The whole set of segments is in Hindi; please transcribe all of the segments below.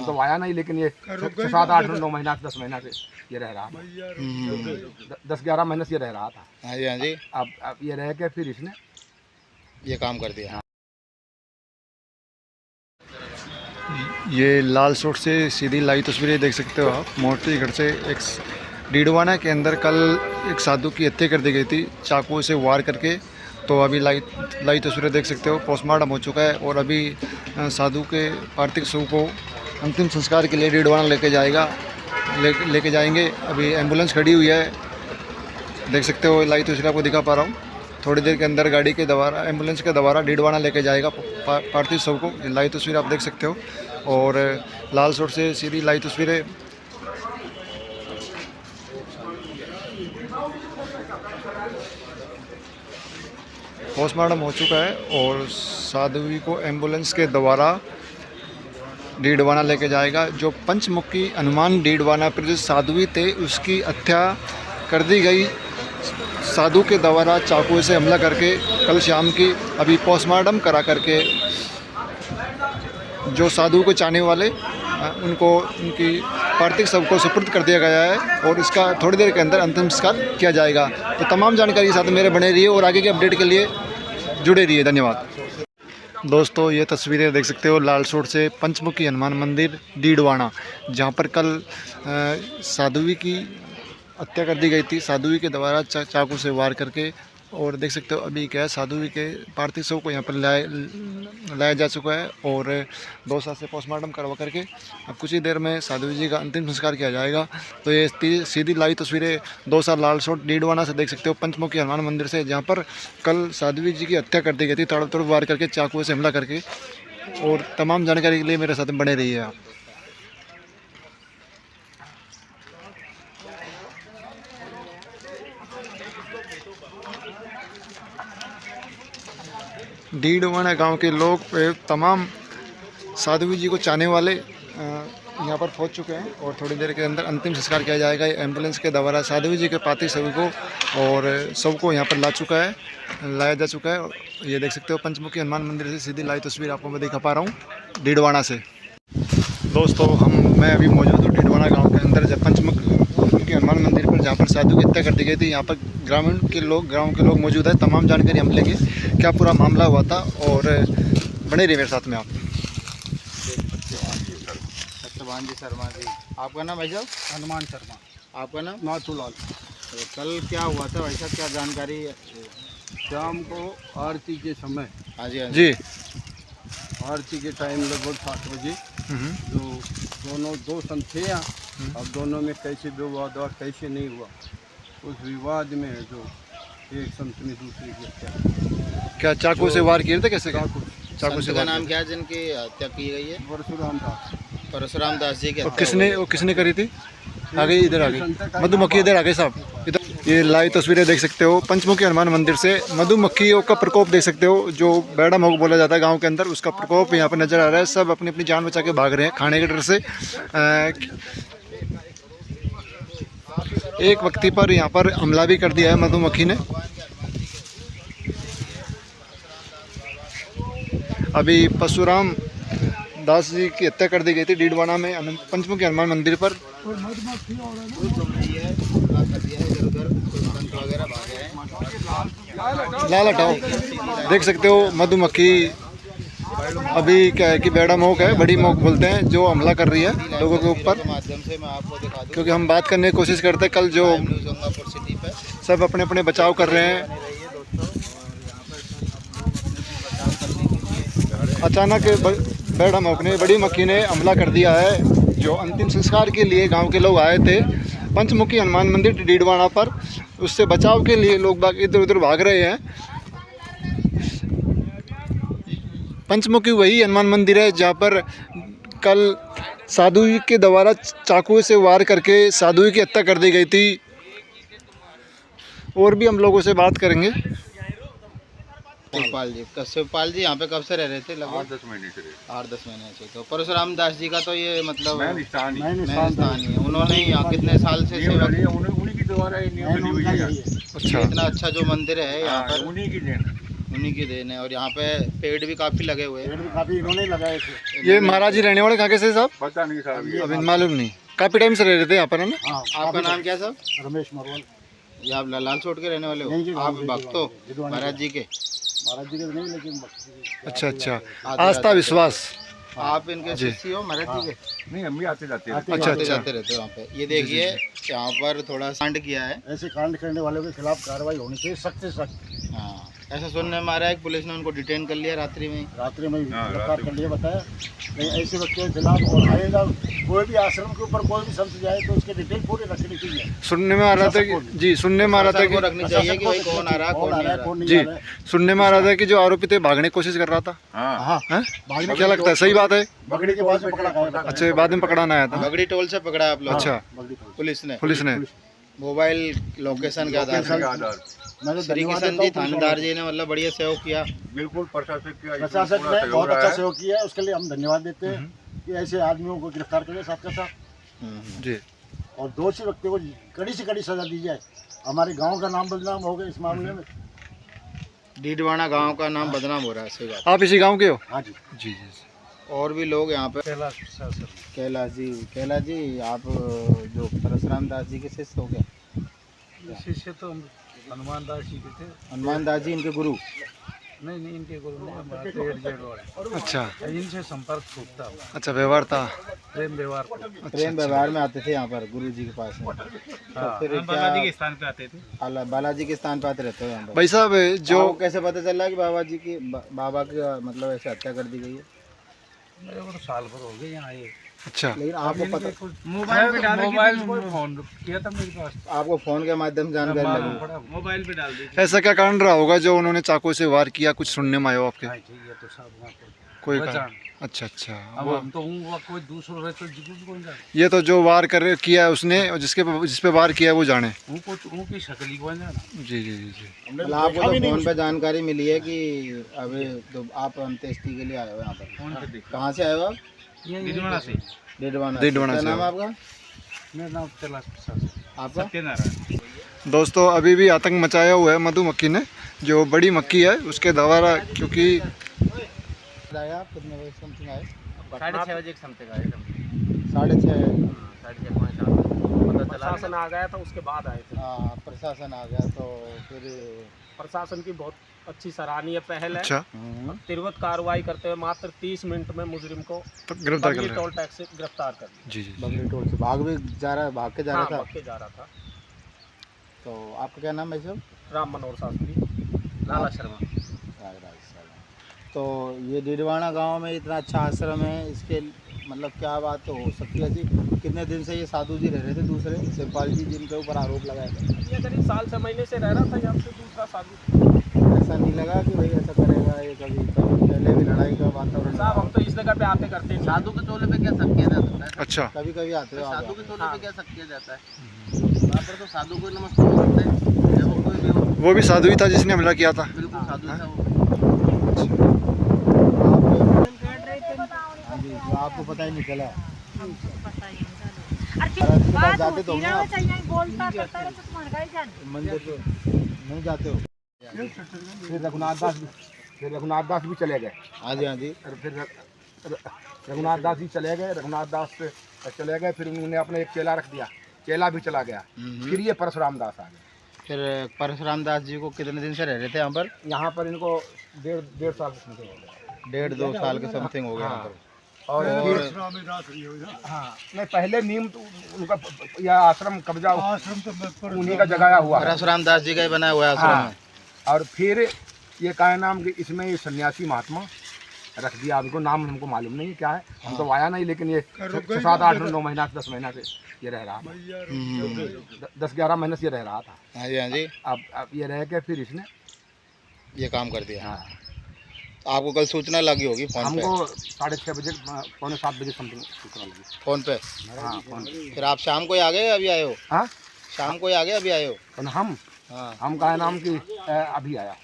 हम तो आया नहीं, लेकिन ये 6-7-8-9 महीना 10 महीना से ये रह रहा था, 10-11 महीने से ये रह रहा था। हाँ जी, हाँ जी। अब ये रह के फिर इसने ये काम कर दिया। ये लाल सोट से सीधी लाई तस्वीरें देख सकते हो आप। मोतीगढ़ से एक डीडवाना के अंदर कल एक साधु की हत्या कर दी गई थी चाकू से वार करके। तो अभी लाई तस्वीरें देख सकते हो, पोस्टमार्टम हो चुका है और अभी साधु के पार्थिव शव को अंतिम संस्कार के लिए डीडवाना लेके जाएंगे। अभी एम्बुलेंस खड़ी हुई है, देख सकते हो। लाई तस्वीर आपको दिखा पा रहा हूँ। थोड़ी देर के अंदर गाड़ी के द्वारा, एम्बुलेंस के द्वारा डीडवाना लेके जाएगा पार्थिव शव को। लाई तस्वीर आप देख सकते हो। और लाल सोट से सीधी लाई तस्वीरें। पोस्टमार्टम हो चुका है और साध्वी को एम्बुलेंस के द्वारा डीडवाना लेके जाएगा। जो पंचमुखी हनुमान डीडवाना पर जो साध्वी थे उसकी हत्या कर दी गई साधु के द्वारा चाकू से हमला करके कल शाम की। अभी पोस्टमार्टम करा करके जो साधु को चाहने वाले उनको उनकी पार्थिव शव को सुपुर्द कर दिया गया है और इसका थोड़ी देर के अंदर अंतिम संस्कार किया जाएगा। तो तमाम जानकारी के साथ मेरे बने रहिए और आगे के अपडेट के लिए जुड़े रहिए। धन्यवाद दोस्तों। ये तस्वीरें देख सकते हो लाल सोट से पंचमुखी हनुमान मंदिर डीडवाना, जहाँ पर कल साध्वी की हत्या कर दी गई थी साध्वी के द्वारा चाकू से वार करके। और देख सकते हो अभी क्या है, साध्वी के पार्थिव शव को यहाँ पर लाया जा चुका है और 2 साल से पोस्टमार्टम करवा करके अब कुछ ही देर में साध्वी जी का अंतिम संस्कार किया जाएगा। तो ये सीधी लाइव तस्वीरें 2 साल लाल सोट डीडवाना से देख सकते हो, पंचमुखी हनुमान मंदिर से, जहाँ पर कल साध्वी जी की हत्या कर दी गई थी ताबड़तोड़ वार करके चाकू से हमला करके। और तमाम जानकारी के लिए मेरे साथ बने रहिए आप। डीडवाना गांव के लोग तमाम साध्वी जी को चाहने वाले यहाँ पर पहुँच चुके हैं और थोड़ी देर के अंदर अंतिम संस्कार किया जाएगा। एम्बुलेंस के द्वारा साध्वी जी के पार्थिव शव को और शव को यहाँ पर लाया जा चुका है। ये देख सकते हो पंचमुखी हनुमान मंदिर से सीधी लाइव तस्वीर आपको मैं दिखा पा रहा हूँ डीडवाना से। दोस्तों मैं अभी मौजूद हूँ डीडवाना गाँव के अंदर, जब पंचमुखी हनुमान मंदिर पर, जहाँ पर साधु की हत्या कर दी गई थी। यहाँ पर गाँव के लोग मौजूद है। तमाम जानकारी हम लेंगे क्या पूरा मामला हुआ था और बने रहिए मेरे साथ में आप। सत्यवान जी शर्मा जी, आपका नाम भाई साहब? हनुमान शर्मा। आपका नाम? नाथूलाल। तो कल क्या हुआ था भाई साहब, क्या जानकारी है? शाम को आरती के समय, हाँ जी, हाँ जी, आरती के टाइम लगभग 7 बजे जो दो संत थे यहाँ, अब दोनों में कैसे विवाद और कैसे नहीं हुआ, उस विवाद में जो एक संत ने दूसरे की हत्या। क्या चाकू से वार किए थे? कैसे चाकू से? का नाम क्या है जिनकी हत्या की गई है? परशुराम दास जी के। किसने करी थी? आगे इधर आगे मधुमक्खी, इधर आगे साहब, इधर। ये लाइव तस्वीरें देख सकते हो पंचमुखी हनुमान मंदिर से। मधुमक्खियों का प्रकोप देख सकते हो, जो बेड़ा मऊ बोला जाता है गांव के अंदर, उसका प्रकोप यहाँ पर नजर आ रहा है। सब अपनी अपनी जान बचा के भाग रहे हैं खाने के डर से। एक व्यक्ति पर यहाँ पर हमला भी कर दिया है मधुमक्खी ने। अभी परशुराम दास जी की हत्या कर दी गई थी डीडवाना में पंचमुखी हनुमान मंदिर पर। लाल हटाओ, देख सकते हो मधुमक्खी अभी क्या है कि बेड़ा मोक है, बड़ी मोक बोलते हैं, जो हमला कर रही है लोगों के ऊपर। क्योंकि हम बात करने की कोशिश करते हैं, कल जो सब अपने अपने बचाव कर रहे हैं। अचानक बेड़ा मोक ने, बड़ी मक्खी ने हमला कर दिया है। जो अंतिम संस्कार के लिए गांव के लोग आए थे पंचमुखी हनुमान मंदिर डीडवाना पर, उससे बचाव के लिए लोग बाग इधर उधर भाग रहे हैं। पंचमुखी वही हनुमान मंदिर है जहाँ पर कल साधु के द्वारा चाकू से वार करके साधु की हत्या कर दी गई थी। और भी हम लोगों से बात करेंगे। शिवपाल जी यहाँ पे कब से रह रहे थे? लगभग 8-10 महीने से। 8-10 महीने से। तो परशुराम दास जी का तो ये मतलब मैन स्थान ही है। उन्होंने यहाँ कितने साल से सेवा की? उन्हीं के द्वारा अच्छा, इतना अच्छा जो मंदिर है यहाँ पर, उन्हीं की देन। उन्हीं की देन है। और यहाँ पे पेड़ भी काफी लगे हुए हैं। पेड़ भी काफी इन्होंने लगाए थे। ये महाराज जी रहने वाले कहाँ के से साहब? पता नहीं साहब, अभी मालूम नहीं, काफी टाइम से रह रहे थे यहाँ पर, है ना? हाँ, आपका नाम क्या साहब? रमेश मरवल। ये आप लाल छोड़ के रहने वाले नहीं जी, हो? आप नहीं, भक्त हो जिदवानी महाराज जी के? महाराज जी के नहीं, लेकिन भक्ति अच्छा अच्छा, आते आस्था जाते विश्वास। आप इनके शिष्य हो महाराज जी के? नहीं, हम भी आते जाते हैं। अच्छा आते अच्छा, जाते रहते हो यहाँ पे। ये देखिए यहाँ पर थोड़ा कांड किया है। ऐसे कांड करने वालों के खिलाफ कार्रवाई होनी चाहिए, सख्त से सख्त। हाँ, ऐसा सुनने में आ रहा है कि पुलिस ने उनको डिटेन कर लिया रात्रि में ही। रात्रि में गिरफ्तार कर लिया बताया। नहीं, ऐसे व्यक्तियों के खिलाफ और आएगा कोई भी आश्रम के ऊपर कोई भी संत जाए तो उसके डिटेल पूरी रखनी चाहिए। सुनने में आ रहा था कि जी, सुनने में आ रहा था को कि रखनी चाहिए कि भाई कौन आ रहा है, कौन नहीं आ रहा। कौन नहीं जी, आ रहा है। सुनने में आ रहा था कि जो आरोपी थे भागने की कोशिश कर रहा था, हाँ, हाँ, हैं? क्या लगता है, सही बात है? बगड़ी के बाद से पकड़ा गया था। अच्छा, बाद में पकड़ाना आया था? बगड़ी टोल से पकड़ा आप लोग? अच्छा, बगड़ी पुलिस। पुलिस ने पुलिस ने? मोबाइल लोकेशन के आधार पर। मैं तो श्री धन्यवाद किशन देता जी हूँ पुलिस थानेदार वालों जी ने मतलब बढ़िया सहयोग किया। बिल्कुल प्रशासन को। प्रशासन ने बहुत अच्छा सहयोग किया है, उसके लिए हम धन्यवाद देते हैं कि ऐसे आदमियों को गिरफ्तार करें साथ के साथ, जी, और दोषी व्यक्ति को कड़ी से कड़ी सजा दी जाए। हमारे गांव का नाम बदनाम हो गया इस मामले में। डीडवाना गांव का नाम बदनाम हो रहा है, सही बात। आप इसी गांव के हो? हाँ जी। जी जी जी। और भी लोग यहाँ पे। कैलाश जी आप जो परशुराम दास जी के शिष्य हो गए? शिष्य तो हनुमान दास जी के थे। हनुमान दास जी इनके गुरु? नहीं, इनके गुरु नहीं, हमारे पेड़ जेड़ वाले। अच्छा इनसे संपर्क टूटता हुआ, अच्छा, व्यवहार था। प्रेम व्यवहार। प्रेम व्यवहार में आते थे यहाँ पर गुरु जी के पास में। तो फिर बालाजी के स्थान पे आते थे? बालाजी के स्थान पे आते रहते हो यहाँ पर? भाई साहब, जो आपको कैसे पता चला कि बाबा की मतलब ऐसे हत्या कर दी गई है? मेरे को तो साल भर हो गए यहाँ आए। अच्छा, लेकिन आपको पता, मोबाइल फोन किया था मेरे पास, आपको फोन के माध्यम से जानकारी लगी? मोबाइल पे डाल दी। ऐसा क्या कारण रहा होगा जो उन्होंने चाकू से वार किया? कुछ सुनने में आया हो आपके? ठीक है, तो सब वहाँ पर कोई वह कारण? जान। अच्छा अच्छा, अब हम तो हूँ, कोई दूसरा रहे तो जिसको कौन जाने। ये तो जो वार कर किया है उसने, और जिस पे वार किया है वो जाने। उनकी शक्ल कौन जाना। जी जी जी जी। मतलब आपको तो फोन पे जानकारी मिली है कि अभी तो आप अंत्येष्टि के लिए आए हो यहाँ पर? फोन पे देख। कहाँ से आए हो आप? डीडवाना से। डेडवाना। डेडवाना क्या से। नाम है आपका? मेरा नाम कैलाश प्रसाद। आपका? सत्यनारायण। दोस्तों, अभी भी आतंक मचाया हुआ है मधुमक्खी ने, जो बड़ी मक्खी है उसके द्वारा, क्योंकि आप कितने बजे समथिंग आए? 6:30 बजे के समथिंग आए थे। 6:30? 6:30 प्रशासन आ गया था, उसके बाद आए थे। हाँ, प्रशासन आ गया तो फिर प्रशासन की बहुत अच्छी सराहनीय पहल है। अच्छा, त्वरित कार्रवाई करते हुए मात्र 30 मिनट में मुजरिम को तो गिरफ्तार कर बगली लिया। टोल टैक्स से गिरफ्तार कर लिया। जी जी। बगली टोल से भाग भी जा रहा है, भाग के जा हाँ, रहा था? भाग के जा रहा था। तो आपका क्या नाम है सर? राम मनोहर शास्त्री, लाला शर्मा। तो ये डीडवाना गांव में इतना अच्छा आश्रम है, इसके मतलब क्या बात हो सकती है जी? कितने दिन से ये साधु जी रह रहे थे दूसरे शिवपाल जी जिनके ऊपर आरोप लगाए थे? ये करीब साल 6 महीने से रह रहा था यहाँ से दूसरा साधु। ऐसा नहीं लगा कि भाई ऐसा करेगा ये? कभी पहले भी लड़ाई का वातावरण? साहब, हम तो इस जगह पे आते करते हैं। साधु के टोले पे क्या शक किया जाता है? अच्छा, कभी कभी आते हो आप? साधु के टोले पे क्या शक किया जाता है? वहाँ पर तो साधु को नमस्ते करते हैं, चाहे वो कोई भी हो। वो भी साधु ही था जिसने हमला किया था? बिल्कुल साधु था वो। हाँ जी, जो आपको पता ही नहीं चला? जाते तो मंदिर पे नहीं जाते हो? फिर रघुनाथ दास भी चले गए। हाँ जी, हाँ जी। और फिर रघुनाथ दास जी चले गए, रघुनाथ दास से चले गए, फिर उन्होंने अपने एक चेला रख दिया, चेला भी चला गया। फिर ये परशुराम दास आ गए। फिर परशुराम दास जी को कितने दिन से रह रहे थे यहाँ पर? यहाँ पर इनको डेढ़ साल से समथिंग हो गया। 1.5-2 साल के समथिंग हो गया यहाँ पर। और हाँ, नहीं, पहले नीम तो उनका यह आश्रम कब्जा उन्हीं का जगाया हुआ है। परशुराम दास जी का ही बनाया हुआ है आश्रम हाँ, है। और फिर ये क्या है नाम कि इसमें ये सन्यासी महात्मा रख दिया। उनको नाम हमको मालूम नहीं क्या है, हम तो आया नहीं, लेकिन ये 7, 8, 9 महीना 10 महीना से ये रह रहा था। 10-11 महीने से ये रह रहा था। हाँ जी, हाँ जी। अब ये रह के फिर इसने ये काम कर दिया। हाँ, तो आपको कल सूचना लगी होगी फोन पे? हमको 6:30 बजे, 6:45 बजे समथिंग सूचना लगी। फोन पे? हाँ, फोन पे। फिर आप शाम को ही आ गए अभी आए हो? हाँ, शाम को ही आ गए अभी आए हो? तो हाँ, हम का है नाम कि अभी आया।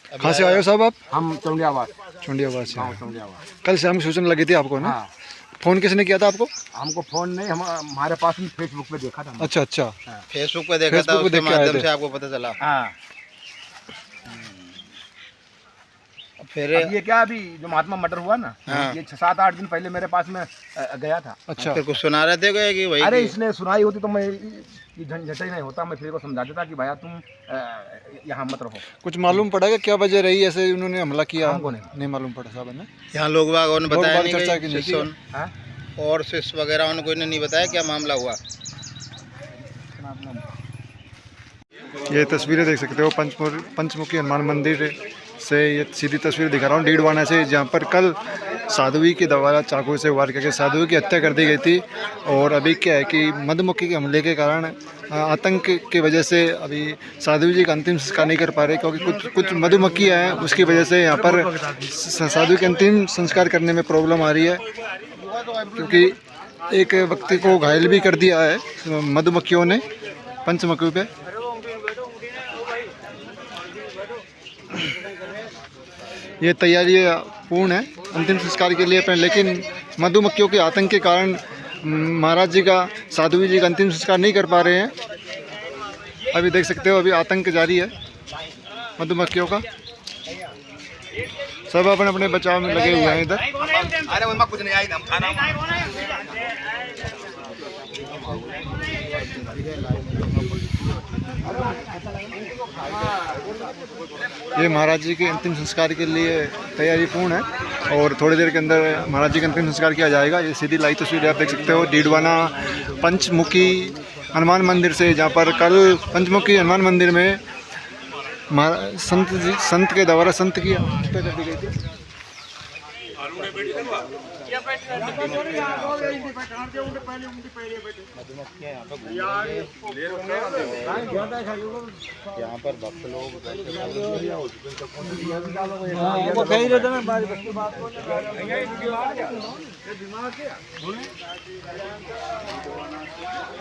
अभी कहाँ से आए हो साहब आप? हम चौंडियावास, चुंडियाबाद से। गाँव चौंडियावास। कल शाम सूचना लगी थी आपको ना? हाँ, फोन किसने किया था आपको? हमको फोन नहीं, हमारे पास में फेसबुक पे देखा था। अच्छा अच्छा, फेसबुक पे देखा था, फेसबुक पे उसके देख के आए माध्यम थे। से आपको पता चला? हाँ, फिर अब ये क्या अभी जो महात्मा मर्डर हुआ ना, ये 6-7-8 दिन पहले मेरे पास में गया था। अच्छा, फिर कुछ सुना रहे थे कि वही अरे इसने सुनाई होती तो मैं ये झंझट ही नहीं होता, मैं फिर को समझा देता कि भैया तुम यहाँ मत रहो। कुछ मालूम पड़ा कि क्या वजह रही ऐसे उन्होंने हमला किया? हमको नहीं मालूम पड़ा साहब ने। यहाँ लोग बागों ने बताया नहीं चर्चा कि की शिष्यों हाँ? और शिष्य वगैरह उन्होंने कोई ने नहीं बताया क्या मामला हुआ। ये तस्वीरें देख सकते हो पंचमुखी हनुमान मंदिर से, ये सीधी तस्वीर दिखा रहा हूँ डीडवाना से, जहाँ पर कल साध्वी के द्वारा चाकू से वार करके साध्वी की हत्या कर दी गई थी। और अभी क्या है कि मधुमक्खी के हमले के कारण आतंक की वजह से अभी साध्वी जी का अंतिम संस्कार नहीं कर पा रहे, क्योंकि कुछ मधुमक्खियाँ हैं, उसकी वजह से यहाँ पर साध्वी के अंतिम संस्कार करने में प्रॉब्लम आ रही है, क्योंकि एक व्यक्ति को घायल भी कर दिया है मधुमक्खियों ने पंचमुखी पे। ये तैयारियाँ पूर्ण है अंतिम संस्कार के लिए, लेकिन मधुमक्खियों के आतंक के कारण महाराज जी का, साध्वी जी का अंतिम संस्कार नहीं कर पा रहे हैं। अभी देख सकते हो अभी आतंक जारी है मधुमक्खियों का। सब अपने अपने बचाव में लगे हुए हैं इधर। अरे कुछ नहीं आई ये महाराज जी के अंतिम संस्कार के लिए तैयारी पूर्ण है और थोड़ी देर के अंदर महाराज जी का अंतिम संस्कार किया जाएगा। ये सीधी लाइव तस्वीर आप देख सकते हो डीडवाना पंचमुखी हनुमान मंदिर से, जहाँ पर कल पंचमुखी हनुमान मंदिर में संत के द्वारा संत की हत्या कर दी गई थी। यहाँ पर भक्त लोग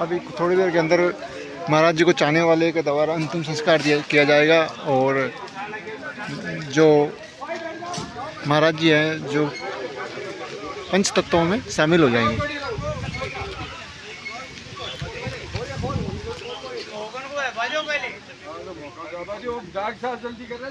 अभी थोड़ी देर के अंदर महाराज जी को चाहने वाले के द्वारा अंतिम संस्कार किया जाएगा और जो महाराज जी हैं जो पंच तत्वों में शामिल हो जाएंगे। जल्दी कर रहे